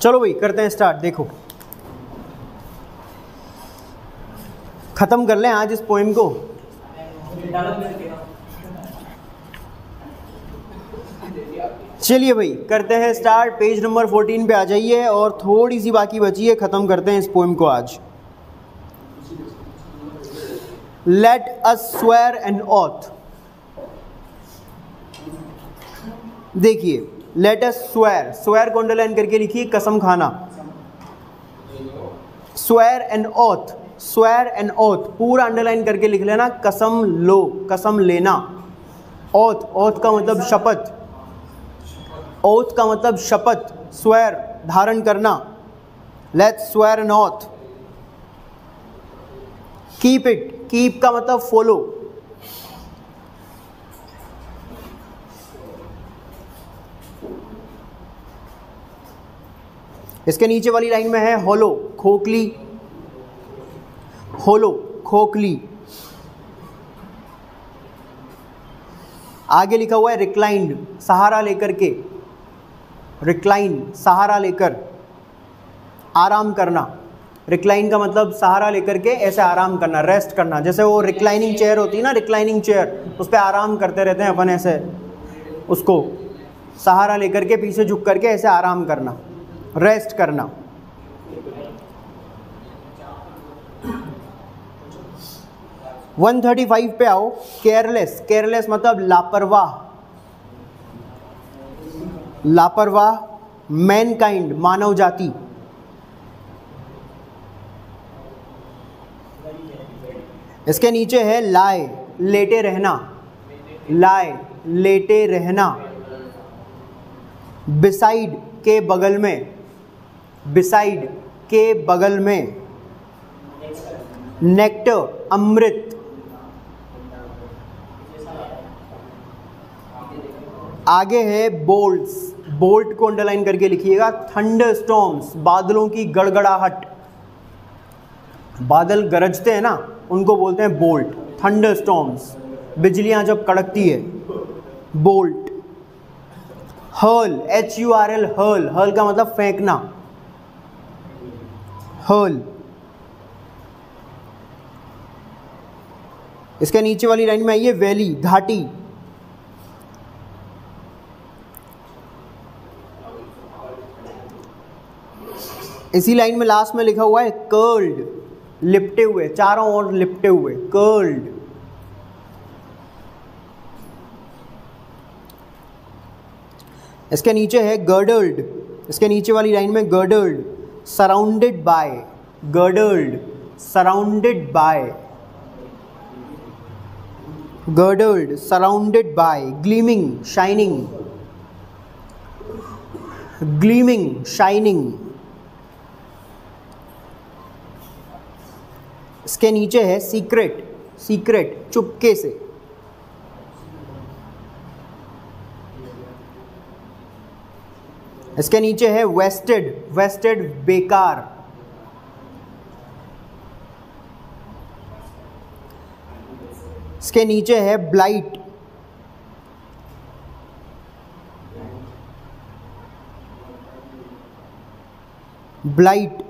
चलो भाई करते हैं स्टार्ट। देखो ख़त्म कर लें आज इस पोएम को। चलिए भाई करते हैं स्टार्ट। पेज नंबर 14 पे आ जाइए और थोड़ी सी बाकी बची है, ख़त्म करते हैं इस पोएम को आज। Let us swear an oath. देखिए लेट अस स्वेयर, स्वेयर को अंडरलाइन करके लिखिए कसम खाना। Swear an oath, swear an oath पूरा अंडरलाइन करके लिख लेना। कसम लो, कसम लेना। ऑथ, ऑथ का मतलब शपथ, ओथ का मतलब शपथ, स्वेयर धारण करना। Let's swear an oath. Keep it, keep का मतलब फॉलो। इसके नीचे वाली लाइन में है होलो, खोखली, होलो खोखली। आगे लिखा हुआ है रिक्लाइंड, सहारा लेकर के, रिक्लाइन सहारा लेकर, आराम करना। रिक्लाइन का मतलब सहारा लेकर के ऐसे आराम करना, रेस्ट करना। जैसे वो रिक्लाइनिंग चेयर होती है ना, रिक्लाइनिंग चेयर, उस पर आराम करते रहते हैं अपन ऐसे, उसको सहारा लेकर के पीछे झुक करके ऐसे आराम करना, रेस्ट करना। वन 135 पे आओ। केयरलेस, केयरलेस मतलब लापरवाह, लापरवाह। मैनकाइंड मानव जाति। इसके नीचे है लाए, लेटे रहना, लाए लेटे रहना। बिसाइड के बगल में, बिसाइड के बगल में। नेक्टर अमृत। आगे है बोल्ट्स, बोल्ट को अंडरलाइन करके लिखिएगा। थंडर स्टॉर्म्स, बादलों की गड़गड़ाहट, बादल गरजते हैं ना उनको बोलते हैं बोल्ट। थंडर स्टॉर्म्स, बिजलियां जब कड़कती है, bolt. Hurl, HURL, hurl, hurl का मतलब फेंकना, हर्ल। इसके नीचे वाली लाइन में आइए वैली, घाटी। इसी लाइन में लास्ट में लिखा हुआ है कर्ल्ड, लिपटे हुए, चारों ओर लिपटे हुए, कर्ल्ड। इसके नीचे है गर्डल्ड, इसके नीचे वाली लाइन में girdled, surrounded by, girdled surrounded by, girdled surrounded by. Gleaming, shining, gleaming shining. इसके नीचे है सीक्रेट, सीक्रेट चुपके से। इसके नीचे है वेस्टेड, वेस्टेड बेकार। इसके नीचे है ब्लाइट, ब्लाइट।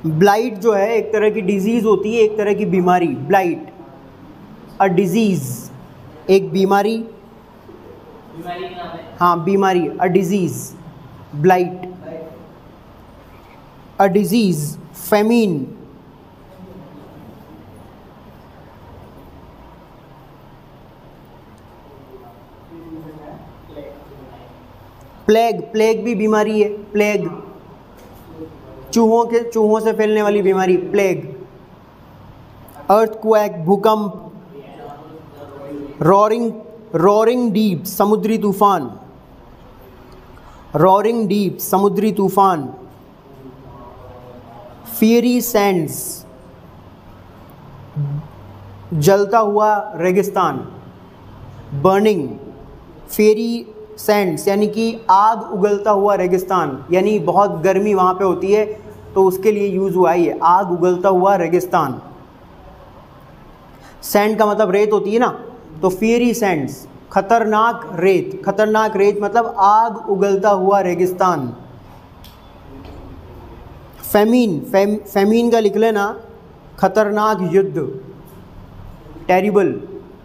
ब्लाइट जो है एक तरह की डिजीज़ होती है, एक तरह की बीमारी। ब्लाइट अ डिजीज़, एक बीमारी, हाँ बीमारी, a disease, blight a disease. Famine, plague, plague भी बीमारी है, प्लेग चूहों से फैलने वाली बीमारी, प्लेग। अर्थक्वेक भूकंप। रोरिंग, रोरिंग डीप समुद्री तूफान, रोरिंग डीप समुद्री तूफान। फियरी सैंड्स जलता हुआ रेगिस्तान, बर्निंग। फियरी सैंड्स यानी कि आग उगलता हुआ रेगिस्तान, यानी बहुत गर्मी वहाँ पे होती है तो उसके लिए यूज़ हुआ है ये, आग उगलता हुआ रेगिस्तान। सैंड का मतलब रेत होती है ना, तो फियरी सैंड्स, खतरनाक रेत। खतरनाक रेत मतलब आग उगलता हुआ रेगिस्तान। फेमीन, फेमीन का लिख लेना, खतरनाक युद्ध, टेरिबल,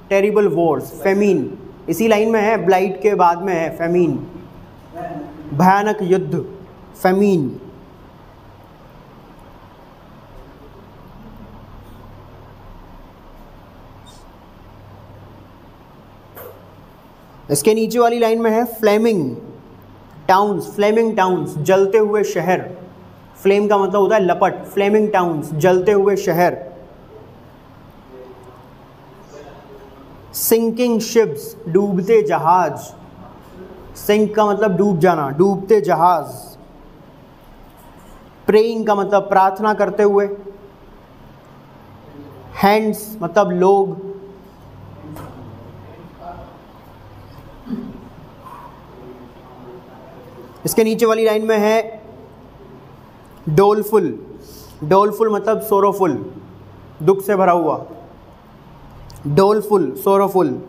टेरिबल वॉर्स, फेमीन इसी लाइन में है, ब्लाइट के बाद में है फेमीन, भयानक युद्ध, फेमीन। इसके नीचे वाली लाइन में है फ्लेमिंग टाउन्स, फ्लेमिंग टाउन्स, जलते हुए शहर। फ्लेम का मतलब होता है लपट, फ्लेमिंग टाउन्स, जलते हुए शहर। सिंकिंग शिप्स, डूबते जहाज। सिंक का मतलब डूब जाना, डूबते जहाज। प्रेइंग का मतलब प्रार्थना करते हुए। हैंड्स मतलब लोग। इसके नीचे वाली लाइन में है डोलफुल, डोलफुल मतलब सोरोफुल, दुख से भरा हुआ, डोलफुल, सोरोफुल।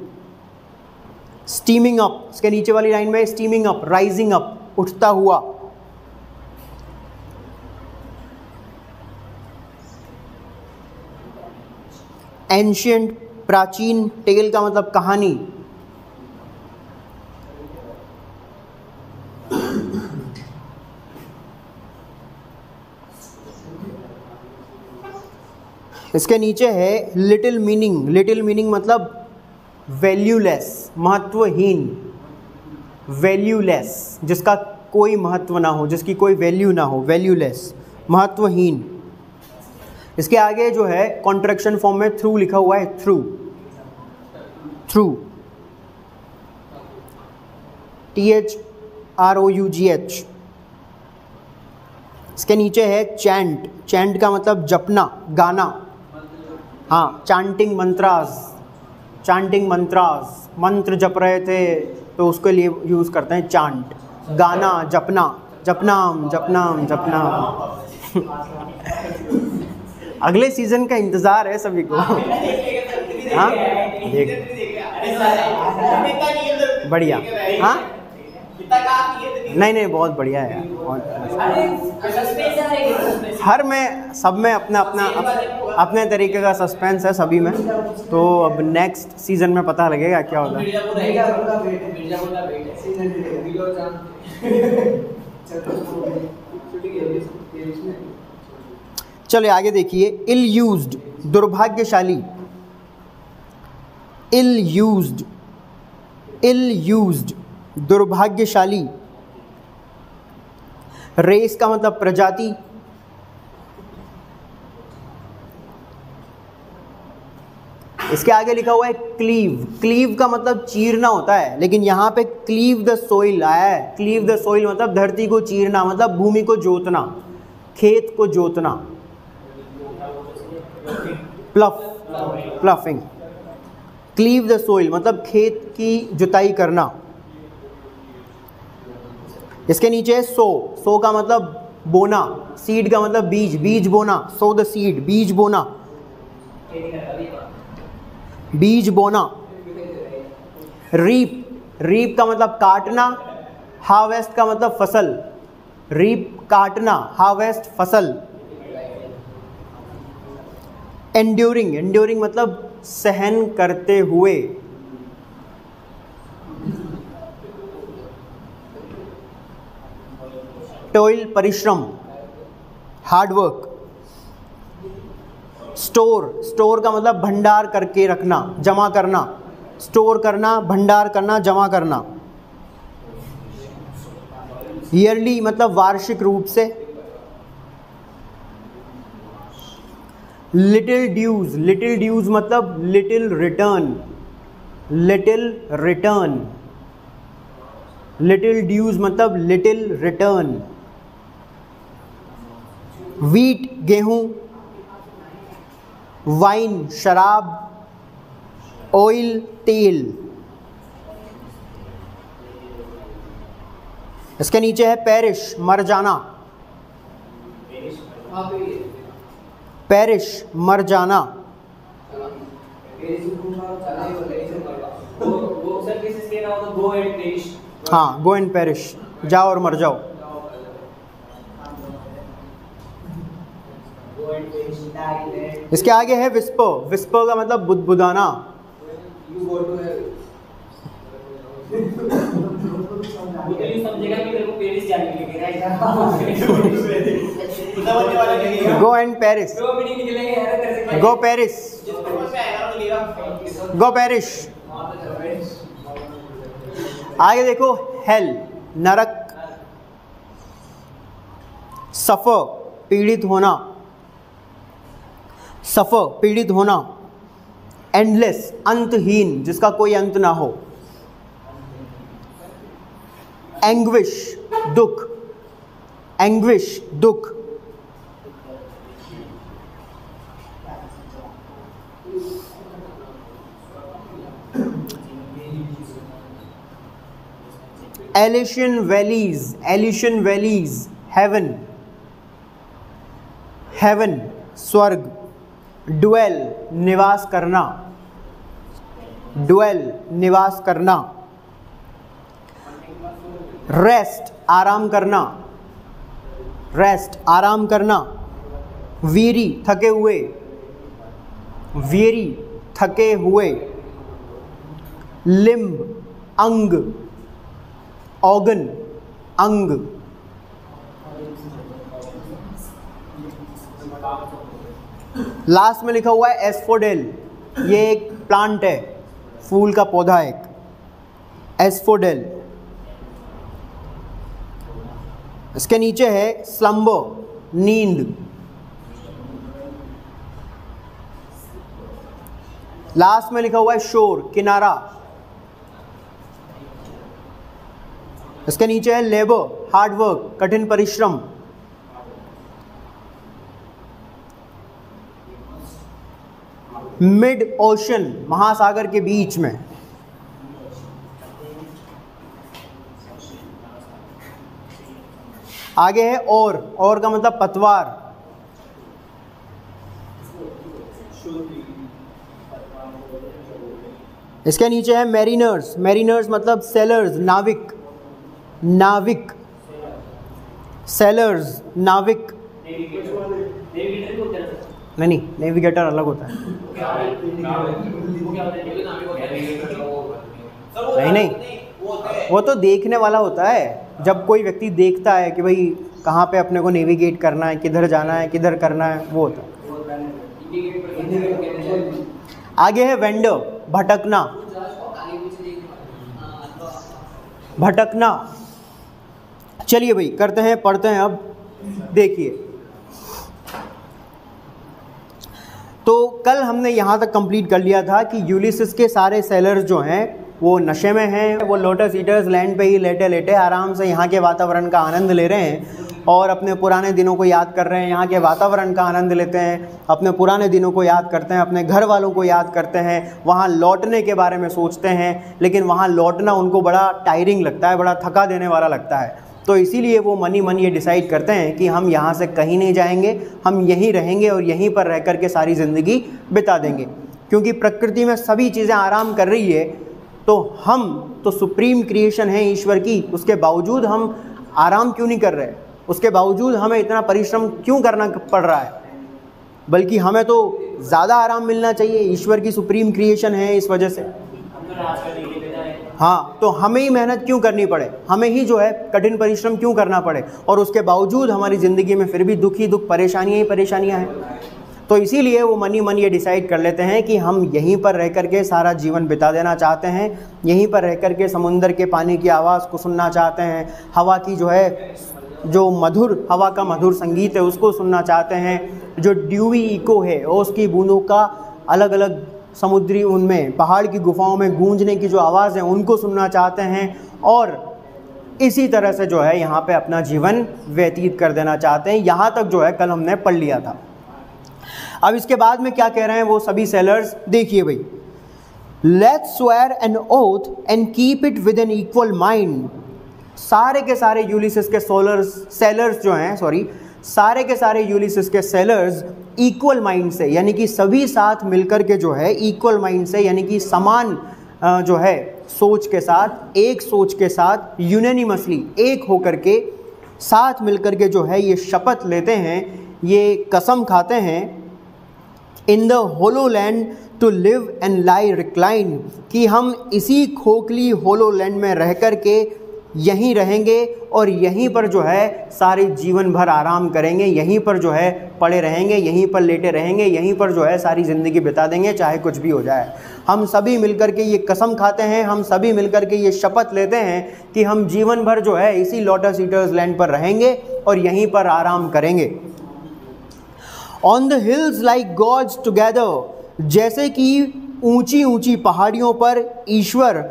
स्टीमिंग अप, इसके नीचे वाली लाइन में स्टीमिंग अप, राइजिंग अप, उठता हुआ। एंशियंट, प्राचीन, टेल का मतलब कहानी। इसके नीचे है लिटिल मीनिंग, लिटिल मीनिंग मतलब वैल्यूलेस, महत्वहीन, वैल्यूलेस, जिसका कोई महत्व ना हो, जिसकी कोई वैल्यू ना हो, वैल्यूलेस, महत्वहीन। इसके आगे जो है कॉन्ट्रैक्शन फॉर्म में थ्रू लिखा हुआ है, थ्रू, थ्रू, THROUGH। इसके नीचे है चैंट, चैंट का मतलब जपना, गाना। हाँ, चांटिंग मंत्रास, चांटिंग मंत्रास, मंत्र जप रहे थे तो उसके लिए यूज़ करते हैं चांट, गाना, जपना, जपनाम, जपनाम, जपनाम। अगले सीजन का इंतज़ार है सभी को। हाँ देख, बढ़िया। हाँ नहीं नहीं, बहुत बढ़िया है, हर में, सब में अपना अपना अपने तरीके का सस्पेंस है सभी में। तो अब नेक्स्ट सीजन में पता लगेगा क्या होता है। चलिए आगे देखिए, इल यूज्ड, दुर्भाग्यशाली, इल यूज्ड, इल यूज्ड, दुर्भाग्यशाली। रेस का मतलब प्रजाति। इसके आगे लिखा हुआ है क्लीव, क्लीव का मतलब चीरना होता है, लेकिन यहाँ पे क्लीव द सोइल आया है। क्लीव द सोइल मतलब धरती को चीरना, मतलब भूमि को जोतना, खेत को जोतना। प्लफ, प्लफिंग। क्लीव द सोइल मतलब खेत की जुताई करना। इसके नीचे है सो, सो का मतलब बोना, सीड का मतलब बीज, बीज बोना, सो द सीड, बीज बोना, बीज बोना। रीप, रीप का मतलब काटना, हार्वेस्ट का मतलब फसल, रीप काटना, हार्वेस्ट फसल। एंड्यूरिंग, एंड्यूरिंग मतलब सहन करते हुए। टॉयल, परिश्रम, हार्डवर्क। स्टोर, स्टोर का मतलब भंडार करके रखना, जमा करना, स्टोर करना, भंडार करना, जमा करना। ईयरली मतलब वार्षिक रूप से। लिटिल ड्यूज, लिटिल ड्यूज मतलब little return, little return, little dues मतलब लिटिल रिटर्न। वीट, गेहूं। वाइन, शराब। ऑयल, तेल। इसके नीचे है पेरिश, मर जाना, पेरिश, मर जाना। हाँ, गो एंड पेरिश, जाओ और मर जाओ। इसके आगे है विस्पर। विस्पर का मतलब बुदबुदाना। Go and perish, go perish, go perish. आगे देखो, हेल नरक, सफर पीड़ित होना, सफर पीड़ित होना, एंडलेस अंतहीन, जिसका कोई अंत ना हो, एंग्विश दुख, एंग्विश दुख, Elysian valleys, Elysian valleys, heaven, heaven स्वर्ग, ड्वेल निवास करना, ड्वेल निवास करना, रेस्ट आराम करना, रेस्ट आराम करना, वीरी थके हुए, वीरी थके हुए, लिम्ब अंग, ऑर्गन अंग, लास्ट में लिखा हुआ है एस्फोडेल, ये एक प्लांट है, फूल का पौधा है एक, एस्फोडेल। इसके नीचे है स्लम्बर नींद, लास्ट में लिखा हुआ है शोर किनारा। इसके नीचे है लेबर हार्ड वर्क कठिन परिश्रम। मिड ओशन महासागर के बीच में। आगे है और का मतलब पतवार। इसके नीचे है मैरिनर्स, मैरिनर्स मतलब सेलर्स नाविक, नाविक सेलर्स नाविक। नहीं, नेविगेटर अलग होता है। नहीं, वो तो देखने वाला होता है। जब कोई व्यक्ति देखता है कि भाई कहाँ पे अपने को नेविगेट करना है, किधर जाना है, किधर करना है, वो होता है। आगे है वेंडर भटकना, भटकना। चलिए भाई करते हैं, पढ़ते हैं। अब देखिए, तो कल हमने यहाँ तक कंप्लीट कर लिया था कि यूलिसिस के सारे सेलर्स जो हैं वो नशे में हैं। वो लोटस ईटर्स लैंड पे ही लेटे लेटे आराम से यहाँ के वातावरण का आनंद ले रहे हैं और अपने पुराने दिनों को याद कर रहे हैं, यहाँ के वातावरण का आनंद लेते हैं, अपने पुराने दिनों को याद करते हैं, अपने घर वालों को याद करते हैं, वहाँ लौटने के बारे में सोचते हैं। लेकिन वहाँ लौटना उनको बड़ा टायरिंग लगता है, बड़ा थका देने वाला लगता है। तो इसीलिए वो मन ये डिसाइड करते हैं कि हम यहाँ से कहीं नहीं जाएंगे, हम यहीं रहेंगे और यहीं पर रह कर के सारी ज़िंदगी बिता देंगे। क्योंकि प्रकृति में सभी चीज़ें आराम कर रही है, तो हम तो सुप्रीम क्रिएशन है ईश्वर की, उसके बावजूद हम आराम क्यों नहीं कर रहे, उसके बावजूद हमें इतना परिश्रम क्यों करना पड़ रहा है। बल्कि हमें तो ज़्यादा आराम मिलना चाहिए, ईश्वर की सुप्रीम क्रिएशन है इस वजह से। हाँ, तो हमें ही मेहनत क्यों करनी पड़े, हमें ही जो है कठिन परिश्रम क्यों करना पड़े, और उसके बावजूद हमारी ज़िंदगी में फिर भी दुख ही दुख, परेशानियाँ ही परेशानियाँ हैं। तो इसीलिए वो मन ये डिसाइड कर लेते हैं कि हम यहीं पर रह कर के सारा जीवन बिता देना चाहते हैं, यहीं पर रह कर के समुंदर के पानी की आवाज़ को सुनना चाहते हैं, हवा की जो है जो मधुर, हवा का मधुर संगीत है उसको सुनना चाहते हैं, जो ड्यूवी इको है और उसकी बूंदों का अलग अलग समुद्री उनमें पहाड़ की गुफाओं में गूंजने की जो आवाज़ है उनको सुनना चाहते हैं। और इसी तरह से जो है यहाँ पे अपना जीवन व्यतीत कर देना चाहते हैं। यहाँ तक जो है कल हमने पढ़ लिया था। अब इसके बाद में क्या कह रहे हैं वो सभी सेलर्स, देखिए भाई, let's swear an oath and keep it with an equal mind. सारे के सारे यूलिसिस के सेलर्स जो हैं, सारे के सारे यूलिसिस के सेलर्स इक्वल माइंड से, यानी कि सभी साथ मिलकर के जो है इक्वल माइंड से, यानी कि समान जो है सोच के साथ, एक सोच के साथ यूनानिमसली एक होकर के साथ मिलकर के जो है ये शपथ लेते हैं, ये कसम खाते हैं in the hollow land to live and lie reclined, कि हम इसी खोखली होलो लैंड में रह कर के यहीं रहेंगे और यहीं पर जो है सारे जीवन भर आराम करेंगे, यहीं पर जो है पड़े रहेंगे, यहीं पर लेटे रहेंगे, यहीं पर जो है सारी ज़िंदगी बिता देंगे, चाहे कुछ भी हो जाए। हम सभी मिलकर के ये कसम खाते हैं, हम सभी मिलकर के ये शपथ लेते हैं कि हम जीवन भर जो है इसी लोटस ईटर्स लैंड पर रहेंगे और यहीं पर आराम करेंगे। On the hills like gods together, जैसे कि ऊंची ऊंची पहाड़ियों पर ईश्वर,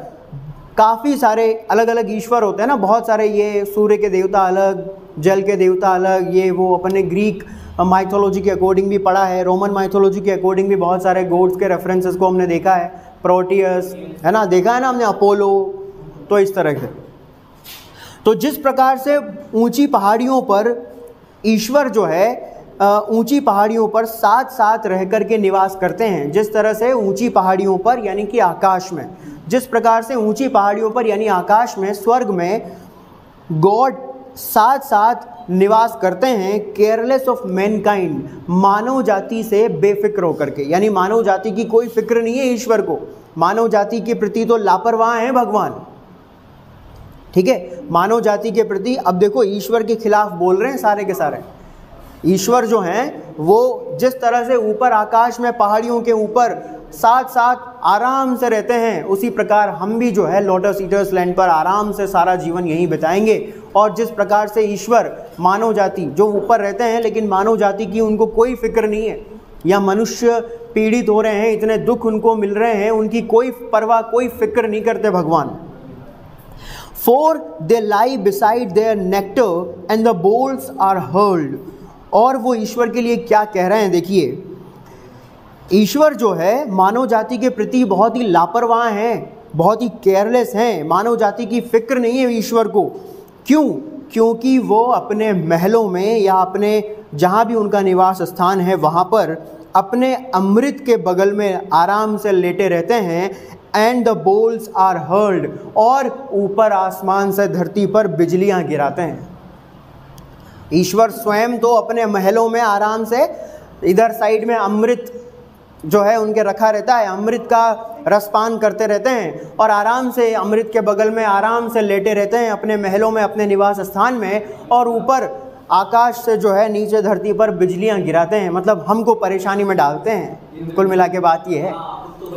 काफ़ी सारे अलग अलग ईश्वर होते हैं ना, बहुत सारे, ये सूर्य के देवता अलग, जल के देवता अलग, ये वो अपने ग्रीक माइथोलॉजी के अकॉर्डिंग भी पढ़ा है, रोमन माइथोलॉजी के अकॉर्डिंग भी बहुत सारे गॉड्स के रेफरेंसेस को हमने देखा है, प्रोटियस है ना, देखा है ना हमने, अपोलो, तो इस तरह से। तो जिस प्रकार से ऊंची पहाड़ियों पर ईश्वर जो है ऊंची पहाड़ियों पर साथ साथ रह कर के निवास करते हैं, जिस तरह से ऊंची पहाड़ियों पर यानी कि आकाश में, जिस प्रकार से ऊंची पहाड़ियों पर यानी आकाश में, स्वर्ग में गॉड साथ साथ निवास करते हैं, केयरलेस ऑफ मैनकाइंड, मानव जाति से बेफिक्र होकर के, यानी मानव जाति की कोई फिक्र नहीं है ईश्वर को, मानव जाति के प्रति तो लापरवाह हैं भगवान, ठीक है, मानव जाति के प्रति। अब देखो ईश्वर के खिलाफ बोल रहे हैं सारे के सारे, ईश्वर जो हैं वो जिस तरह से ऊपर आकाश में पहाड़ियों के ऊपर साथ साथ आराम से रहते हैं, उसी प्रकार हम भी जो है लोटस ईटर्स लैंड पर आराम से सारा जीवन यहीं बिताएंगे। और जिस प्रकार से ईश्वर मानव जाति जो ऊपर रहते हैं, लेकिन मानव जाति की उनको कोई फिक्र नहीं है, या मनुष्य पीड़ित हो रहे हैं, इतने दुख उनको मिल रहे हैं, उनकी कोई परवाह, कोई फिक्र नहीं करते भगवान। For they lie beside their nectar and the bowls are hurled, और वो ईश्वर के लिए क्या कह रहे हैं, देखिए, ईश्वर जो है मानव जाति के प्रति बहुत ही लापरवाह हैं, बहुत ही केयरलेस हैं, मानव जाति की फिक्र नहीं है ईश्वर को। क्यों? क्योंकि वो अपने महलों में या अपने जहाँ भी उनका निवास स्थान है वहाँ पर अपने अमृत के बगल में आराम से लेटे रहते हैं। And the bolts are hurled, और ऊपर आसमान से धरती पर बिजलियाँ गिराते हैं। ईश्वर स्वयं तो अपने महलों में आराम से, इधर साइड में अमृत जो है उनके रखा रहता है, अमृत का रसपान करते रहते हैं और आराम से अमृत के बगल में आराम से लेटे रहते हैं अपने महलों में, अपने निवास स्थान में, और ऊपर आकाश से जो है नीचे धरती पर बिजलियां गिराते हैं, मतलब हमको परेशानी में डालते हैं। कुल मिला के बात ये है,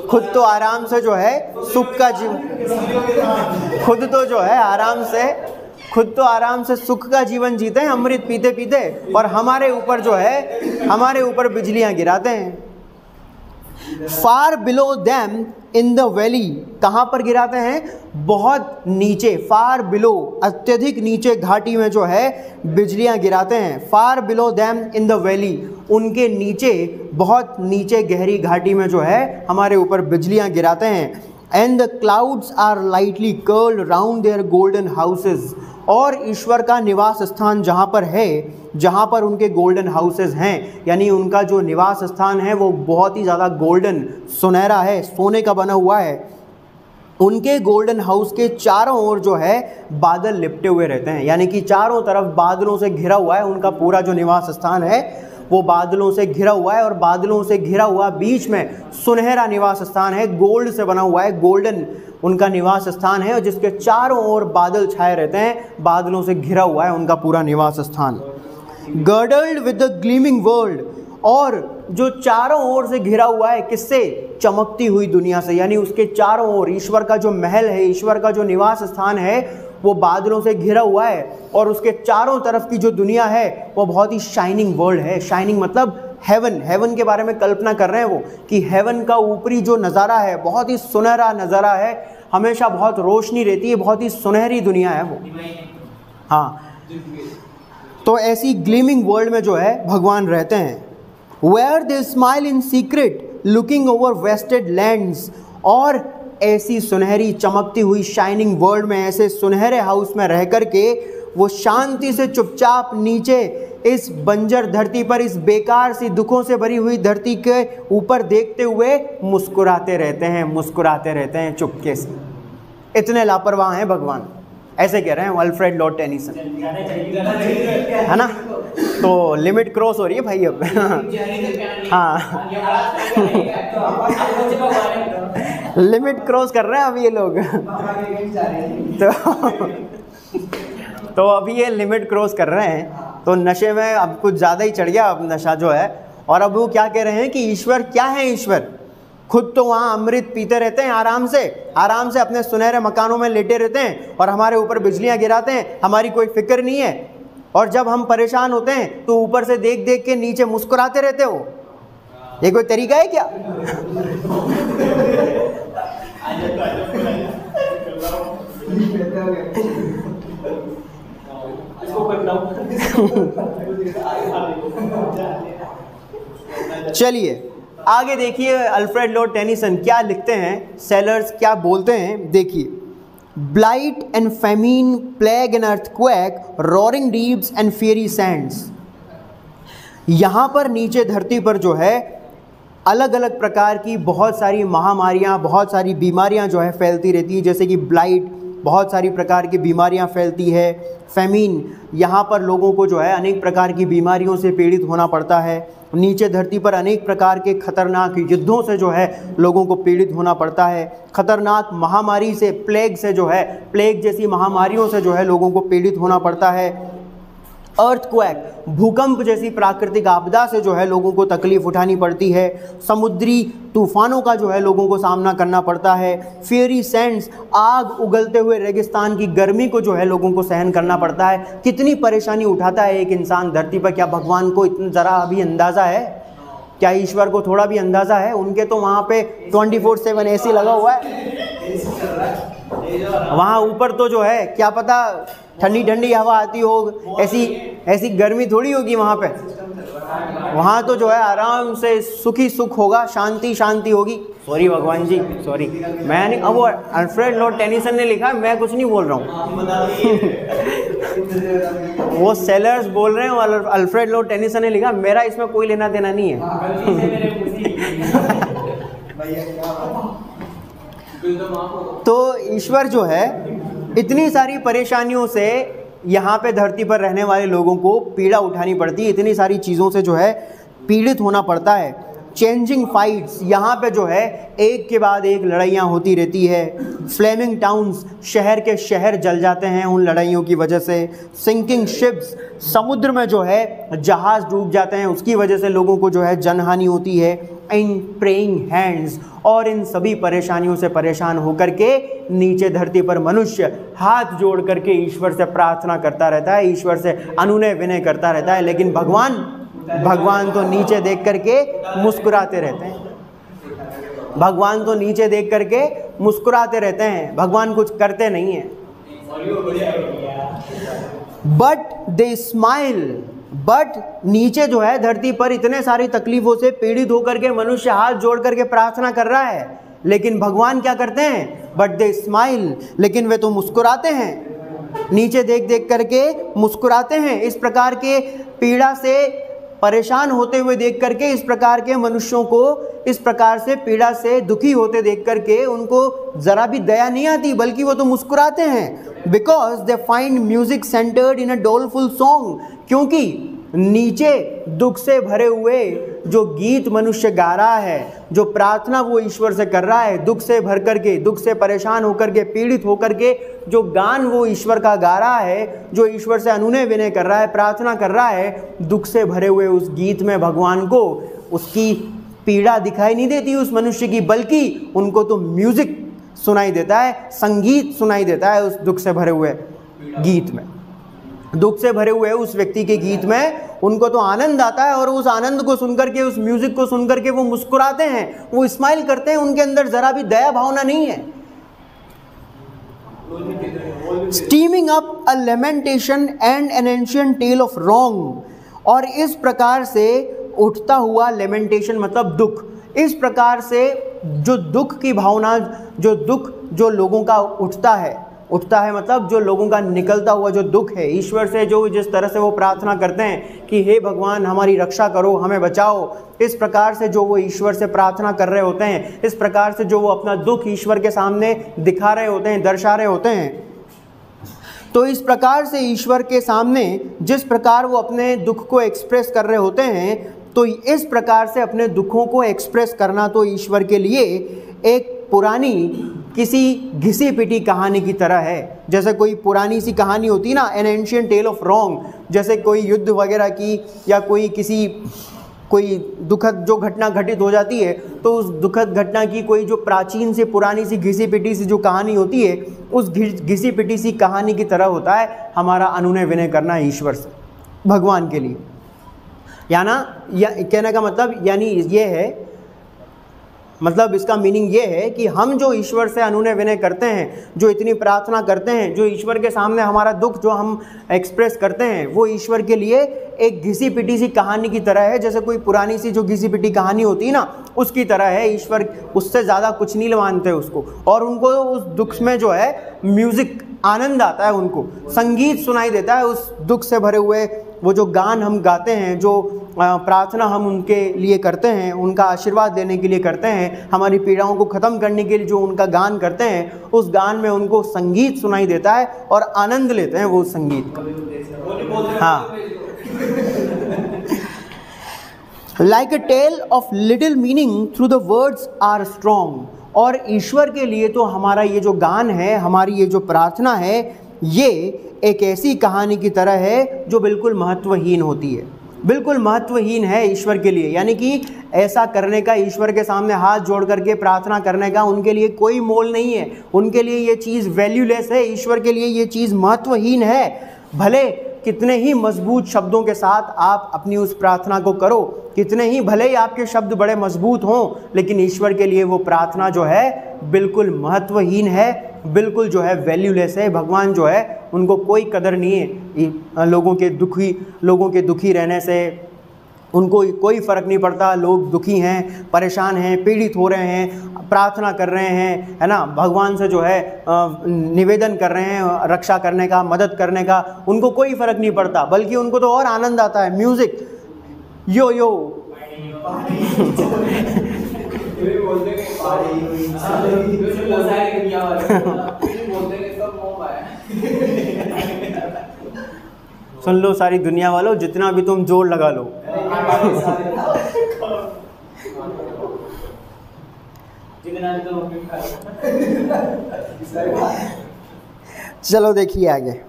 खुद तो आराम से जो है सुख का खुद तो आराम से सुख का जीवन जीते हैं अमृत पीते पीते, और हमारे ऊपर जो है हमारे ऊपर बिजलियां गिराते हैं। फार below them in the valley, कहाँ पर गिराते हैं? बहुत नीचे, फार बिलो, अत्यधिक नीचे घाटी में जो है बिजलियां गिराते हैं। फार below them in the valley, उनके नीचे, बहुत नीचे गहरी घाटी में जो है हमारे ऊपर बिजलियां गिराते हैं। And the clouds are lightly curled round their golden houses, और ईश्वर का निवास स्थान जहाँ पर है, जहाँ पर उनके गोल्डन हाउसेस हैं, यानी उनका जो निवास स्थान है वो बहुत ही ज़्यादा गोल्डन, सुनहरा है, सोने का बना हुआ है। उनके गोल्डन हाउस के चारों ओर जो है बादल लिपटे हुए रहते हैं, यानी कि चारों तरफ बादलों से घिरा हुआ है। उनका पूरा जो निवास स्थान है वो बादलों से घिरा हुआ है, और बादलों से घिरा हुआ बीच में सुनहरा निवास स्थान है, गोल्ड से बना हुआ है, गोल्डन उनका निवास स्थान है, और जिसके चारों ओर बादल छाए रहते हैं, बादलों से घिरा हुआ है उनका पूरा निवास स्थान। गर्डल्ड विद द ग्लीमिंग वर्ल्ड, और जो चारों ओर से घिरा हुआ है किससे? चमकती हुई दुनिया से, यानी उसके चारों ओर ईश्वर का जो महल है, ईश्वर का जो निवास स्थान है वो बादलों से घिरा हुआ है, और उसके चारों तरफ की जो दुनिया है वो बहुत ही शाइनिंग वर्ल्ड है। शाइनिंग मतलब हेवन, हेवन के बारे में कल्पना कर रहे हैं वो, कि हेवन का ऊपरी जो नज़ारा है बहुत ही सुनहरा नज़ारा है, हमेशा बहुत रोशनी रहती है, बहुत ही सुनहरी दुनिया है वो। हाँ, तो ऐसी ग्लीमिंग वर्ल्ड में जो है भगवान रहते हैं। Where they smile in secret looking over wasted lands, और ऐसी सुनहरी चमकती हुई शाइनिंग वर्ल्ड में, ऐसे सुनहरे हाउस में रह कर के वो शांति से चुपचाप नीचे इस बंजर धरती पर, इस बेकार सी दुखों से भरी हुई धरती के ऊपर देखते हुए मुस्कुराते रहते हैं, मुस्कुराते रहते हैं चुपके से। इतने लापरवाह हैं भगवान, ऐसे कह रहे हैं अल्फ्रेड लॉर्ड टेनिसन, है ना। तो लिमिट क्रॉस हो रही है भाई अब। हाँ लिमिट क्रॉस कर रहे हैं अब ये लोग। तो अभी ये लिमिट क्रॉस कर रहे हैं, तो नशे में अब कुछ ज़्यादा ही चढ़ गया अब नशा जो है। और अब वो क्या कह रहे हैं कि ईश्वर क्या है, ईश्वर खुद तो वहाँ अमृत पीते रहते हैं, आराम से अपने सुनहरे मकानों में लेटे रहते हैं और हमारे ऊपर बिजलियाँ गिराते हैं, हमारी कोई फिक्र नहीं है। और जब हम परेशान होते हैं तो ऊपर से देख देख के नीचे मुस्कुराते रहते हो। ये कोई तरीका है क्या? चलिए आगे देखिए अल्फ्रेड लॉर्ड टेनिसन क्या लिखते हैं, सेलर्स क्या बोलते हैं, देखिए। Blight and famine, plague and earthquake, roaring deeps and fiery Sands. यहाँ पर नीचे धरती पर जो है अलग अलग प्रकार की बहुत सारी महामारियाँ, बहुत सारी बीमारियाँ जो है फैलती रहती है। जैसे कि ब्लाइट, बहुत सारी प्रकार की बीमारियाँ फैलती है। फेमीन, यहाँ पर लोगों को जो है अनेक प्रकार की बीमारियों से पीड़ित होना पड़ता है। नीचे धरती पर अनेक प्रकार के खतरनाक युद्धों से जो है लोगों को पीड़ित होना पड़ता है। खतरनाक महामारी से, प्लेग से जो है, प्लेग जैसी महामारियों से जो है लोगों को पीड़ित होना पड़ता है। अर्थक्वेक, भूकंप जैसी प्राकृतिक आपदा से जो है लोगों को तकलीफ उठानी पड़ती है। समुद्री तूफानों का जो है लोगों को सामना करना पड़ता है। फियरी सैंड्स, आग उगलते हुए रेगिस्तान की गर्मी को जो है लोगों को सहन करना पड़ता है। कितनी परेशानी उठाता है एक इंसान धरती पर। क्या भगवान को इतना ज़रा अभी अंदाज़ा है? क्या ईश्वर को थोड़ा भी अंदाज़ा है? उनके तो वहाँ पे 24/7 AC लगा हुआ है। वहाँ ऊपर तो जो है क्या पता ठंडी ठंडी हवा आती हो, ऐसी गर्मी थोड़ी होगी वहाँ पे। वहाँ तो जो है आराम से सुखी सुख होगा, शांति शांति होगी। सॉरी भगवान जी, सॉरी, मैं नहीं, अब वो अल्फ्रेड लॉर्ड टेनिसन ने लिखा, मैं कुछ नहीं बोल रहा हूँ। वो सेलर्स बोल रहे हैं, अल्फ्रेड लॉर्ड टेनिसन ने लिखा, मेरा इसमें कोई लेना देना नहीं है। तो ईश्वर जो है इतनी सारी परेशानियों से यहाँ पे धरती पर रहने वाले लोगों को पीड़ा उठानी पड़ती है, इतनी सारी चीज़ों से जो है पीड़ित होना पड़ता है। चेंजिंग फाइट्स, यहाँ पे जो है एक के बाद एक लड़ाइयाँ होती रहती है। फ्लेमिंग टाउन्स, शहर के शहर जल जाते हैं उन लड़ाइयों की वजह से। सिंकिंग शिप्स, समुद्र में जो है जहाज़ डूब जाते हैं, उसकी वजह से लोगों को जो है जनहानि होती है। इन प्रेइंग हैंड्स, और इन सभी परेशानियों से परेशान होकर के नीचे धरती पर मनुष्य हाथ जोड़ करके ईश्वर से प्रार्थना करता रहता है, ईश्वर से अनुनय विनय करता रहता है। लेकिन भगवान तो नीचे देख करके मुस्कुराते रहते हैं। भगवान तो नीचे देख करके मुस्कुराते रहते हैं, भगवान कुछ करते नहीं हैं। बट दे स्माइल, बट नीचे जो है धरती पर इतने सारी तकलीफों से पीड़ित होकर के मनुष्य हाथ जोड़ करके प्रार्थना कर रहा है, लेकिन भगवान क्या करते हैं? बट दे स्माइल, लेकिन वे तो मुस्कुराते हैं। नीचे देख देख करके मुस्कुराते हैं। इस प्रकार के पीड़ा से परेशान होते हुए देख करके, इस प्रकार के मनुष्यों को इस प्रकार से पीड़ा से दुखी होते देख करके उनको ज़रा भी दया नहीं आती, बल्कि वो तो मुस्कुराते हैं। Because they find music centred in a doleful song, क्योंकि नीचे दुख से भरे हुए जो गीत मनुष्य गा रहा है, जो प्रार्थना वो ईश्वर से कर रहा है, दुख से भर करके, दुख से परेशान होकर के, पीड़ित होकर के जो गान वो ईश्वर का गा रहा है, जो ईश्वर से अनुनय विनय कर रहा है, प्रार्थना कर रहा है, दुख से भरे हुए उस गीत में भगवान को उसकी पीड़ा दिखाई नहीं देती उस मनुष्य की, बल्कि उनको तो म्यूजिक सुनाई देता है, संगीत सुनाई देता है उस दुख से भरे हुए गीत में। दुख से भरे हुए उस व्यक्ति के गीत में उनको तो आनंद आता है, और उस आनंद को सुनकर के, उस म्यूजिक को सुनकर के वो मुस्कुराते हैं, वो स्माइल करते हैं। उनके अंदर जरा भी दया भावना नहीं है। Steaming up a lamentation and an ancient tale of wrong, और इस प्रकार से उठता हुआ लेमेंटेशन मतलब दुख, इस प्रकार से जो दुख की भावना, जो दुख जो लोगों का उठता है, उठता है मतलब जो लोगों का निकलता हुआ जो दुख है, ईश्वर से जो जिस तरह से वो प्रार्थना करते हैं कि हे भगवान हमारी रक्षा करो, हमें बचाओ, इस प्रकार से जो वो ईश्वर से प्रार्थना कर रहे होते हैं, इस प्रकार से जो वो अपना दुख ईश्वर के सामने दिखा रहे होते हैं, दर्शा रहे होते हैं, तो इस प्रकार से ईश्वर के सामने जिस प्रकार वो अपने दुख को एक्सप्रेस कर रहे होते हैं, तो इस प्रकार से अपने दुखों को एक्सप्रेस करना तो ईश्वर के लिए एक पुरानी किसी घिसी पिटी कहानी की तरह है। जैसे कोई पुरानी सी कहानी होती है ना, an ancient tale of wrong, जैसे कोई युद्ध वगैरह की या कोई दुखद जो घटना घटित हो जाती है, तो उस दुखद घटना की कोई जो प्राचीन से पुरानी सी घिसी पिटी सी जो कहानी होती है, उस घिसी पिटी सी कहानी की तरह होता है हमारा अनुनय विनय करना ईश्वर से, भगवान के लिए। कहने का मतलब यानी ये है, मतलब इसका मीनिंग ये है कि हम जो ईश्वर से अनुनय विनय करते हैं, जो इतनी प्रार्थना करते हैं, जो ईश्वर के सामने हमारा दुख जो हम एक्सप्रेस करते हैं, वो ईश्वर के लिए एक घिसी पिटी सी कहानी की तरह है। जैसे कोई पुरानी सी जो घिसी पिटी कहानी होती है ना, उसकी तरह है। ईश्वर उससे ज़्यादा कुछ नहीं मानते उसको, और उनको उस दुख में जो है म्यूज़िक आनंद आता है, उनको संगीत सुनाई देता है उस दुख से भरे हुए। वो जो गान हम गाते हैं, जो प्रार्थना हम उनके लिए करते हैं, उनका आशीर्वाद देने के लिए करते हैं, हमारी पीड़ाओं को ख़त्म करने के लिए जो उनका गान करते हैं, उस गान में उनको संगीत सुनाई देता है और आनंद लेते हैं वो संगीत का। हाँ, like a tale of little meaning through the words are strong. और ईश्वर के लिए तो हमारा ये जो गान है, हमारी ये जो प्रार्थना है, ये एक ऐसी कहानी की तरह है जो बिल्कुल महत्वहीन होती है, बिल्कुल महत्वहीन है ईश्वर के लिए। यानी कि ऐसा करने का, ईश्वर के सामने हाथ जोड़ करके प्रार्थना करने का उनके लिए कोई मोल नहीं है। उनके लिए ये चीज़ वैल्यूलेस है, ईश्वर के लिए ये चीज़ महत्वहीन है। भले कितने ही मजबूत शब्दों के साथ आप अपनी उस प्रार्थना को करो, कितने ही भले ही आपके शब्द बड़े मजबूत हों, लेकिन ईश्वर के लिए वो प्रार्थना जो है बिल्कुल महत्वहीन है, बिल्कुल जो है वैल्यूलेस है। भगवान जो है उनको कोई कदर नहीं है लोगों के दुखी रहने से, उनको कोई फ़र्क नहीं पड़ता। लोग दुखी हैं, परेशान हैं, पीड़ित हो रहे हैं, प्रार्थना कर रहे हैं, है ना, भगवान से जो है निवेदन कर रहे हैं रक्षा करने का, मदद करने का, उनको कोई फ़र्क नहीं पड़ता। बल्कि उनको तो और आनंद आता है। म्यूज़िक यो यो सुन लो सारी दुनिया वालों, जितना भी तुम जोर लगा लो। चलो देखिए आगे।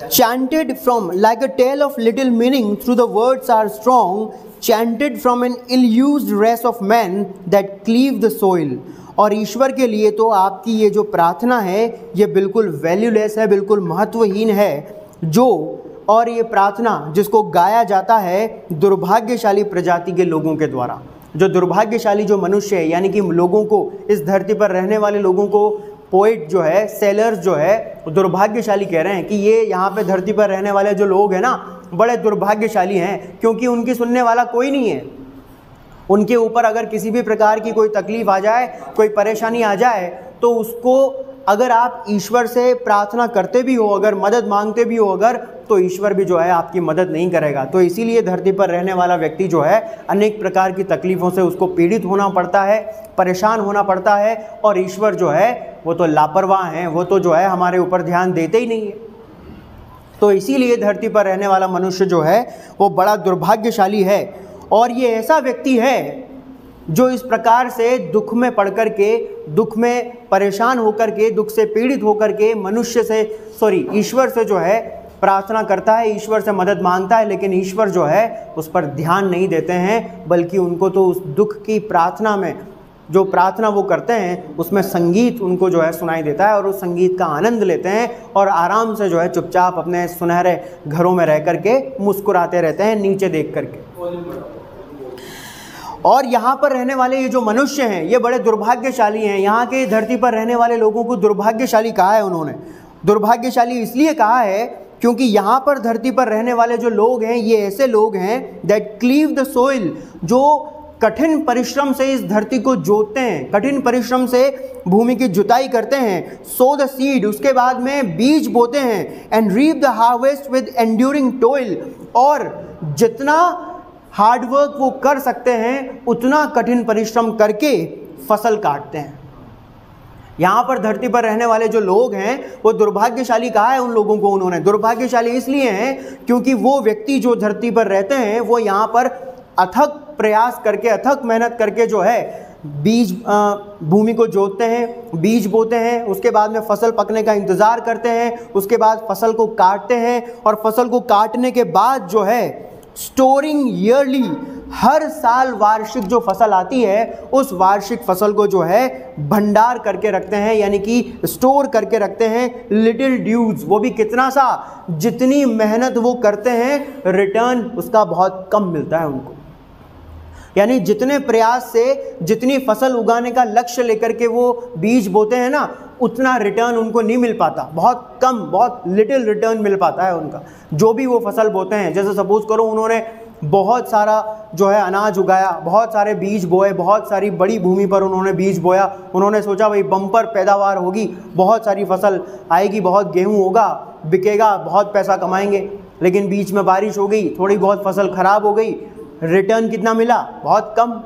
Chanted from like a tale of little meaning through the words are strong, chanted from an ill-used race of men that cleave the soil। और ईश्वर के लिए तो आपकी ये जो प्रार्थना है ये बिल्कुल वैल्यूलेस है, बिल्कुल महत्वहीन है। और ये प्रार्थना जिसको गाया जाता है दुर्भाग्यशाली प्रजाति के लोगों के द्वारा। जो दुर्भाग्यशाली जो मनुष्य है, यानी कि लोगों को, इस धरती पर रहने वाले लोगों को पोइट जो है, सेलर्स जो है, दुर्भाग्यशाली कह रहे हैं कि ये यहाँ पे धरती पर रहने वाले जो लोग हैं ना, बड़े दुर्भाग्यशाली हैं, क्योंकि उनकी सुनने वाला कोई नहीं है। उनके ऊपर अगर किसी भी प्रकार की कोई तकलीफ़ आ जाए, कोई परेशानी आ जाए, तो उसको अगर आप ईश्वर से प्रार्थना करते भी हो, अगर मदद मांगते भी हो अगर, तो ईश्वर भी जो है आपकी मदद नहीं करेगा। तो इसीलिए धरती पर रहने वाला व्यक्ति जो है अनेक प्रकार की तकलीफ़ों से उसको पीड़ित होना पड़ता है, परेशान होना पड़ता है। और ईश्वर जो है वो तो लापरवाह हैं, वो तो जो है हमारे ऊपर ध्यान देते ही नहीं है। तो इसीलिए धरती पर रहने वाला मनुष्य जो है वो बड़ा दुर्भाग्यशाली है। और ये ऐसा व्यक्ति है जो इस प्रकार से दुख में पड़ कर के, दुख में परेशान होकर के, दुख से पीड़ित होकर के ईश्वर से जो है प्रार्थना करता है, ईश्वर से मदद मांगता है, लेकिन ईश्वर जो है उस पर ध्यान नहीं देते हैं, बल्कि उनको तो उस दुख की प्रार्थना में, जो प्रार्थना वो करते हैं, उसमें संगीत उनको जो है सुनाई देता है, और उस संगीत का आनंद लेते हैं और आराम से जो है चुपचाप अपने सुनहरे घरों में रह करके मुस्कुराते रहते हैं नीचे देख करके। और यहाँ पर रहने वाले ये जो मनुष्य हैं ये बड़े दुर्भाग्यशाली हैं। यहाँ के धरती पर रहने वाले लोगों को दुर्भाग्यशाली कहा है उन्होंने। दुर्भाग्यशाली इसलिए कहा है क्योंकि यहाँ पर धरती पर रहने वाले जो लोग हैं ये ऐसे लोग हैं दैट क्लीव द सोइल, जो कठिन परिश्रम से इस धरती को जोतते हैं, कठिन परिश्रम से भूमि की जुताई करते हैं, सो द सीड, उसके बाद में बीज बोते हैं, and reap the harvest with enduring toil, और जितना हार्डवर्क वो कर सकते हैं उतना कठिन परिश्रम करके फसल काटते हैं। यहाँ पर धरती पर रहने वाले जो लोग हैं वो दुर्भाग्यशाली कहा है उन लोगों को उन्होंने, दुर्भाग्यशाली इसलिए हैं क्योंकि वो व्यक्ति जो धरती पर रहते हैं वो यहाँ पर अथक प्रयास करके, अथक मेहनत करके जो है बीज भूमि को जोतते हैं, बीज बोते हैं, उसके बाद में फसल पकने का इंतज़ार करते हैं, उसके बाद फसल को काटते हैं, और फसल को काटने के बाद जो है स्टोरिंग ईयरली, हर साल वार्षिक जो फसल आती है उस वार्षिक फसल को जो है भंडार करके रखते हैं, यानी कि स्टोर करके रखते हैं। लिटिल ड्यूज, वो भी कितना सा, जितनी मेहनत वो करते हैं रिटर्न उसका बहुत कम मिलता है उनको, यानी जितने प्रयास से जितनी फसल उगाने का लक्ष्य लेकर के वो बीज बोते हैं ना, उतना रिटर्न उनको नहीं मिल पाता, बहुत कम, बहुत लिटिल रिटर्न मिल पाता है उनका, जो भी वो फसल बोते हैं। जैसे सपोज करो उन्होंने बहुत सारा जो है अनाज उगाया, बहुत सारे बीज बोए, बहुत सारी बड़ी भूमि पर उन्होंने बीज बोया, उन्होंने सोचा भाई बम्पर पैदावार होगी, बहुत सारी फसल आएगी, बहुत गेहूँ होगा, बिकेगा, बहुत पैसा कमाएंगे, लेकिन बीच में बारिश हो गई, थोड़ी बहुत फसल खराब हो गई, रिटर्न कितना मिला, बहुत कम।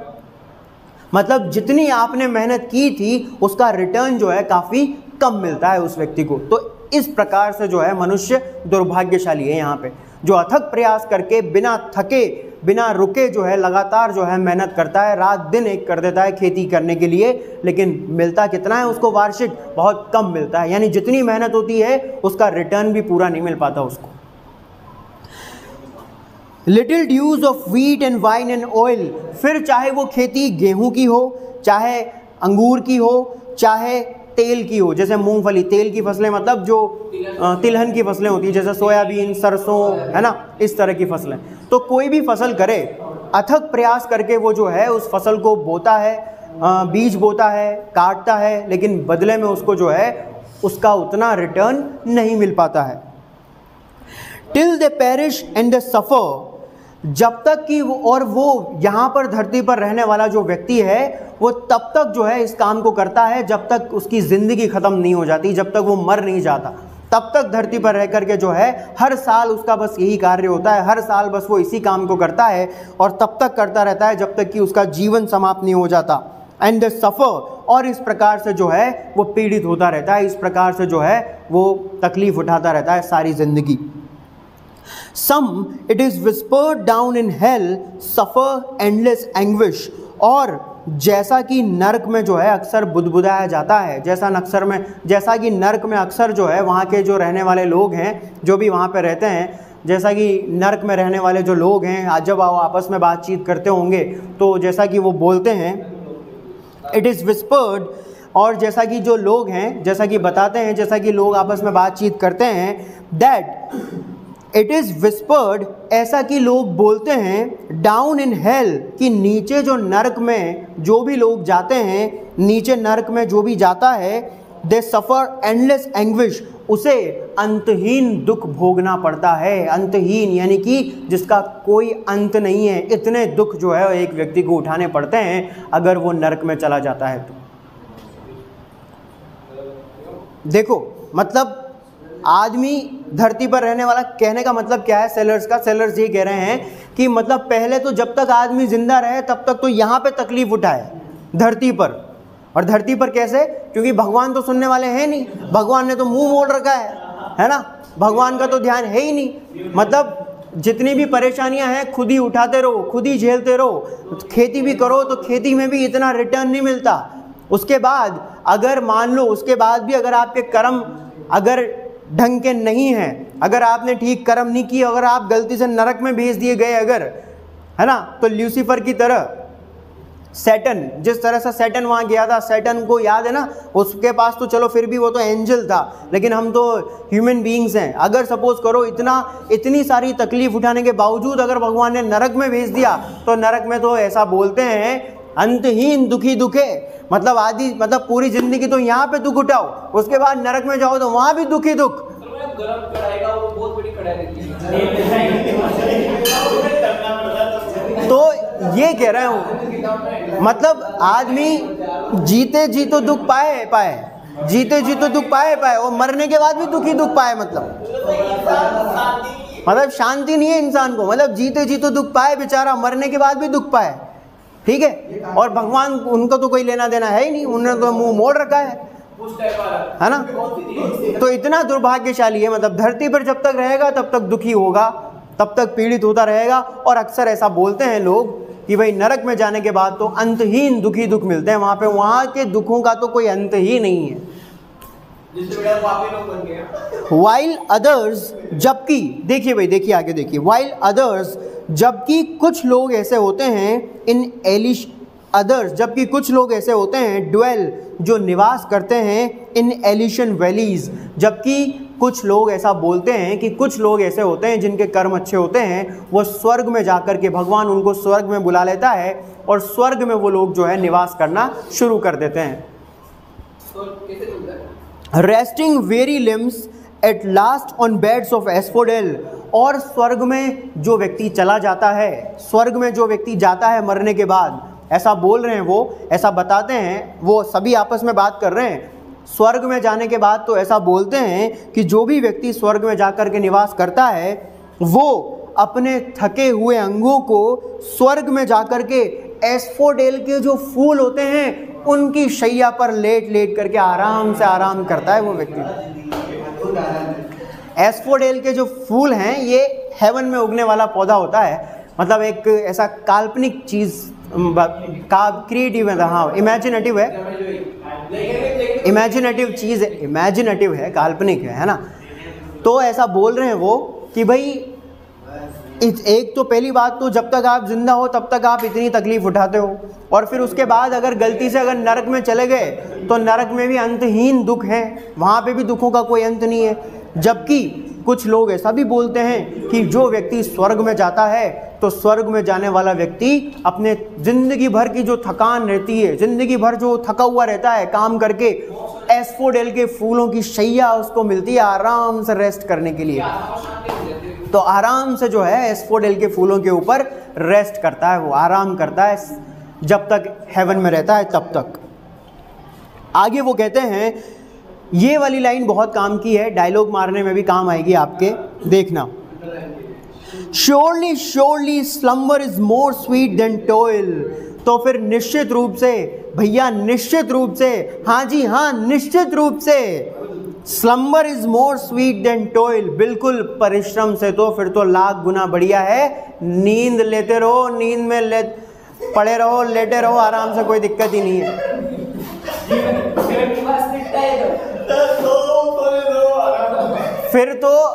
मतलब जितनी आपने मेहनत की थी उसका रिटर्न जो है काफ़ी कम मिलता है उस व्यक्ति को। तो इस प्रकार से जो है मनुष्य दुर्भाग्यशाली है यहाँ पे, जो अथक प्रयास करके बिना थके बिना रुके जो है लगातार जो है मेहनत करता है, रात दिन एक कर देता है खेती करने के लिए, लेकिन मिलता कितना है उसको, वार्षिक बहुत कम मिलता है, यानी जितनी मेहनत होती है उसका रिटर्न भी पूरा नहीं मिल पाता उसको। Little dues of wheat and wine and oil, फिर चाहे वो खेती गेहूं की हो, चाहे अंगूर की हो, चाहे तेल की हो, जैसे मूंगफली, तेल की फसलें मतलब जो तिलहन की फसलें होती है, जैसे सोयाबीन, सरसों, है ना, इस तरह की फसलें। तो कोई भी फसल करे, अथक प्रयास करके वो जो है उस फसल को बोता है, बीज बोता है, काटता है, लेकिन बदले में उसको जो है उसका उतना रिटर्न नहीं मिल पाता है। Till they perish and they suffer, जब तक कि वो यहाँ पर धरती पर रहने वाला जो व्यक्ति है वो तब तक जो है इस काम को करता है जब तक उसकी ज़िंदगी ख़त्म नहीं हो जाती, जब तक वो मर नहीं जाता, तब तक धरती पर रह करके जो है हर साल उसका बस यही कार्य होता है, हर साल बस वो इसी काम को करता है और तब तक करता रहता है जब तक कि उसका जीवन समाप्त नहीं हो जाता। एंड द सफ़र, और इस प्रकार से जो है वो पीड़ित होता रहता है, इस प्रकार से जो है वो तकलीफ़ उठाता रहता है सारी ज़िंदगी। Some it is whispered down in hell, suffer endless anguish, और जैसा कि नर्क में जो है अक्सर बुदबुदाया जाता है, जैसा कि नर्क में अक्सर जो है वहाँ के जो रहने वाले लोग हैं, जो भी वहाँ पे रहते हैं, जैसा कि नर्क में रहने वाले जो लोग हैं, आज जब वो आपस में बातचीत करते होंगे तो जैसा कि वो बोलते हैं, इट इज़ विस्पर्ड, और जैसा कि जो लोग हैं, जैसा कि बताते हैं, जैसा कि लोग आपस में बातचीत करते हैं, दैट इट इज़ विस्पर्ड, ऐसा कि लोग बोलते हैं, डाउन इन हेल, कि नीचे जो नर्क में जो भी लोग जाते हैं, नीचे नर्क में जो भी जाता है, दे सफ़र एंडलेस एंग्विश, उसे अंतहीन दुख भोगना पड़ता है। अंतहीन यानी कि जिसका कोई अंत नहीं है, इतने दुख जो है एक व्यक्ति को उठाने पड़ते हैं अगर वो नर्क में चला जाता है तो। देखो मतलब आदमी धरती पर रहने वाला, कहने का मतलब क्या है सेलर्स का, सेलर्स ये कह रहे हैं कि मतलब पहले तो जब तक आदमी जिंदा रहे तब तक तो यहाँ पे तकलीफ उठाए धरती पर, और धरती पर कैसे, क्योंकि भगवान तो सुनने वाले हैं नहीं, भगवान ने तो मुंह मोड़ रखा है ना, भगवान का तो ध्यान है ही नहीं। मतलब जितनी भी परेशानियां हैं खुद ही उठाते रहो, खुद ही झेलते रहो, खेती भी करो तो खेती में भी इतना रिटर्न नहीं मिलता। उसके बाद अगर मान लो उसके बाद भी अगर आपके कर्म अगर ढंग के नहीं हैं, अगर आपने ठीक कर्म नहीं किए, अगर आप गलती से नरक में भेज दिए गए अगर, है ना, तो ल्यूसीफर की तरह सैटन, जिस तरह से सैटन वहाँ गया था, सैटन को याद है ना, उसके पास तो चलो फिर भी वो तो एंजल था, लेकिन हम तो ह्यूमन बीइंग्स हैं। अगर सपोज करो इतनी सारी तकलीफ उठाने के बावजूद अगर भगवान ने नरक में भेज दिया, तो नरक में तो ऐसा बोलते हैं अंतहीन दुखी दुखे, मतलब पूरी जिंदगी तो यहाँ पे दुख उठाओ, उसके बाद नरक में जाओ तो वहाँ भी दुखी दुख। तो ये कह रहे हूँ, मतलब आदमी जीते जी तो दुख पाए, जीते जी तो दुख पाए और मरने के बाद भी दुख ही दुख पाए, मतलब शांति नहीं है इंसान को, मतलब जीते जी तो दुख पाए बेचारा, मरने के बाद भी दुख पाए, ठीक है। और भगवान उनको तो कोई लेना देना है ही नहीं, उन्होंने तो मुंह मोड़ रखा है ना। तो इतना दुर्भाग्यशाली है, मतलब धरती पर जब तक रहेगा तब तक दुखी होगा, तब तक पीड़ित होता रहेगा। और अक्सर ऐसा बोलते हैं लोग कि भाई नरक में जाने के बाद तो अंतहीन दुखी दुख मिलते हैं वहाँ पे, वहाँ के दुखों का तो कोई अंत ही नहीं है। वाइल अदर्स, जबकि देखिए भाई, देखिए आगे देखिए, वाइल अदर्स, जबकि कुछ लोग ऐसे होते हैं इन एलिश अदर्स, जबकि कुछ लोग ऐसे होते हैं ड्वेल, जो निवास करते हैं इन एलिशन वैलीज, जबकि कुछ लोग ऐसा बोलते हैं कि कुछ लोग ऐसे होते हैं जिनके कर्म अच्छे होते हैं, वो स्वर्ग में जाकर के भगवान उनको स्वर्ग में बुला लेता है और स्वर्ग में वो लोग जो है निवास करना शुरू कर देते हैं। Resting very limbs at last on beds of asphodel, और स्वर्ग में जो व्यक्ति चला जाता है, स्वर्ग में जो व्यक्ति जाता है मरने के बाद, ऐसा बोल रहे हैं वो, ऐसा बताते हैं, वो सभी आपस में बात कर रहे हैं। स्वर्ग में जाने के बाद तो ऐसा बोलते हैं कि जो भी व्यक्ति स्वर्ग में जाकर के निवास करता है, वो अपने थके हुए अंगों को स्वर्ग में जाकर के एस्फोडेल के जो फूल होते हैं उनकी शैया पर लेट लेट करके आराम से आराम करता है वो व्यक्ति। एस्फोडेल के जो फूल हैं ये हेवन में उगने वाला पौधा होता है, मतलब एक ऐसा काल्पनिक चीज़ का क्रिएटिव है, हाँ इमेजिनेटिव है, इमेजिनेटिव चीज़ है, इमेजिनेटिव है, काल्पनिक है ना। तो ऐसा बोल रहे हैं वो कि भाई एक तो पहली बात तो जब तक आप जिंदा हो तब तक आप इतनी तकलीफ उठाते हो, और फिर उसके बाद अगर गलती से अगर नरक में चले गए तो नरक में भी अंतहीन दुख है, वहाँ पे भी दुखों का कोई अंत नहीं है। जबकि कुछ लोग ऐसा भी बोलते हैं कि जो व्यक्ति स्वर्ग में जाता है तो स्वर्ग में जाने वाला व्यक्ति अपने ज़िंदगी भर की जो थकान रहती है, ज़िंदगी भर जो थका हुआ रहता है काम करके, एस्फोडेल के फूलों की शैया उसको मिलती है आराम से रेस्ट करने के लिए। तो आराम से जो है एस्फोडेल के फूलों के ऊपर रेस्ट करता है, वो आराम करता है जब तक हेवन में रहता है तब तक। आगे वो कहते हैं, ये वाली लाइन बहुत काम की है, डायलॉग मारने में भी काम आएगी आपके, देखना। Surely surely slumber is more sweet than toil, तो फिर निश्चित रूप से भैया, निश्चित रूप से, हाँ जी हाँ, निश्चित रूप से slumber is more sweet than toil, बिल्कुल परिश्रम से तो फिर तो लाख गुना बढ़िया है नींद लेते रहो, नींद में पड़े रहो, लेटे रहो आराम से, कोई दिक्कत ही नहीं है। फिर तो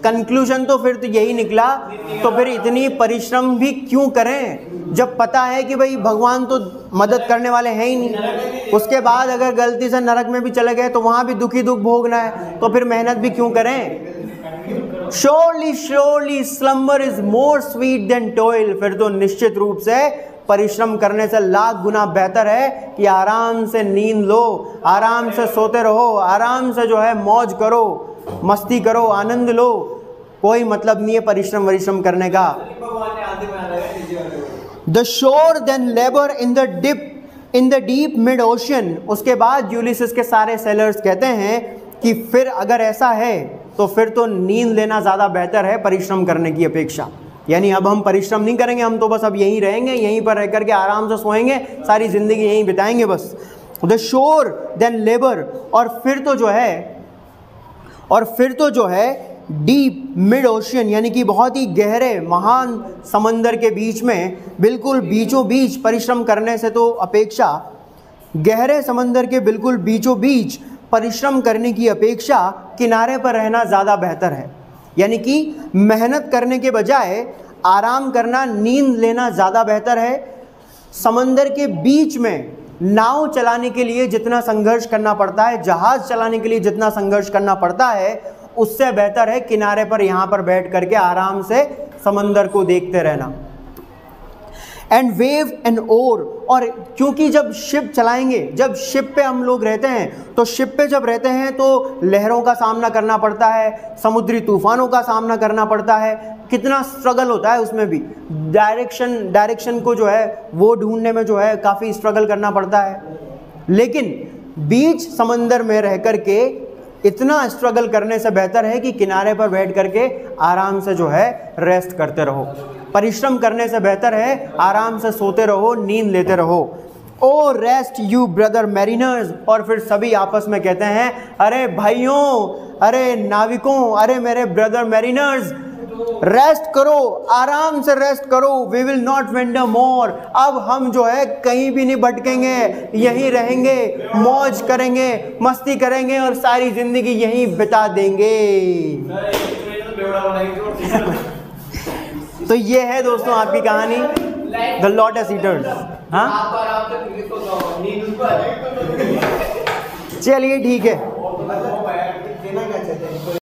कंक्लूजन तो फिर तो यही निकला, तो फिर इतनी परिश्रम भी क्यों करें जब पता है कि भाई भगवान तो मदद करने वाले हैं ही नहीं। उसके बाद अगर गलती से नरक में भी चले गए तो वहाँ भी दुखी दुख भोगना है, तो फिर मेहनत भी क्यों करें। Surely surely slumber is more sweet than toil, फिर तो निश्चित रूप से परिश्रम करने से लाख गुना बेहतर है कि आराम से नींद लो, आराम से सोते रहो, आराम से जो है मौज करो, मस्ती करो, आनंद लो, कोई मतलब नहीं है परिश्रम वरिश्रम करने का। The shore than labour in the deep mid ocean, उसके बाद यूलिसिस के सारे सेलर्स कहते हैं कि फिर अगर ऐसा है तो फिर तो नींद लेना ज़्यादा बेहतर है परिश्रम करने की अपेक्षा। यानी अब हम परिश्रम नहीं करेंगे, हम तो बस अब यहीं रहेंगे, यहीं पर रह करके आराम से सोएंगे, सारी ज़िंदगी यहीं बिताएंगे बस। द शोर देन लेबर, और फिर तो जो है डीप मिड ओशियन, यानी कि बहुत ही गहरे महान समंदर के बीच में, बिल्कुल बीचों बीच परिश्रम करने से तो अपेक्षा, गहरे समंदर के बिल्कुल बीचों बीच परिश्रम करने की अपेक्षा किनारे पर रहना ज़्यादा बेहतर है। यानी कि मेहनत करने के बजाय आराम करना, नींद लेना ज़्यादा बेहतर है। समंदर के बीच में नाव चलाने के लिए जितना संघर्ष करना पड़ता है, जहाज़ चलाने के लिए जितना संघर्ष करना पड़ता है, उससे बेहतर है किनारे पर यहाँ पर बैठ करके आराम से समंदर को देखते रहना। एंड वेव एंड ओर, और क्योंकि जब शिप चलाएंगे, जब शिप पे हम लोग रहते हैं, तो शिप पे जब रहते हैं तो लहरों का सामना करना पड़ता है, समुद्री तूफानों का सामना करना पड़ता है, कितना स्ट्रगल होता है उसमें भी, डायरेक्शन को जो है वो ढूंढने में जो है काफ़ी स्ट्रगल करना पड़ता है। लेकिन बीच समंदर में रह कर के इतना स्ट्रगल करने से बेहतर है कि किनारे पर बैठ करके आराम से जो है रेस्ट करते रहो। परिश्रम करने से बेहतर है आराम से सोते रहो, नींद लेते रहो। ओ रेस्ट यू ब्रदर मैरिनर्स, और फिर सभी आपस में कहते हैं अरे भाइयों, अरे नाविकों, अरे मेरे ब्रदर मैरिनर्स, रेस्ट करो, आराम से रेस्ट करो। वी विल नॉट वेंडर मोर, अब हम जो है कहीं भी नहीं भटकेंगे, यहीं रहेंगे, मौज करेंगे, मस्ती करेंगे और सारी जिंदगी यहीं बिता देंगे। तो ये है दोस्तों आपकी कहानी द लोटस ईटर्स। हाँ चलिए ठीक है।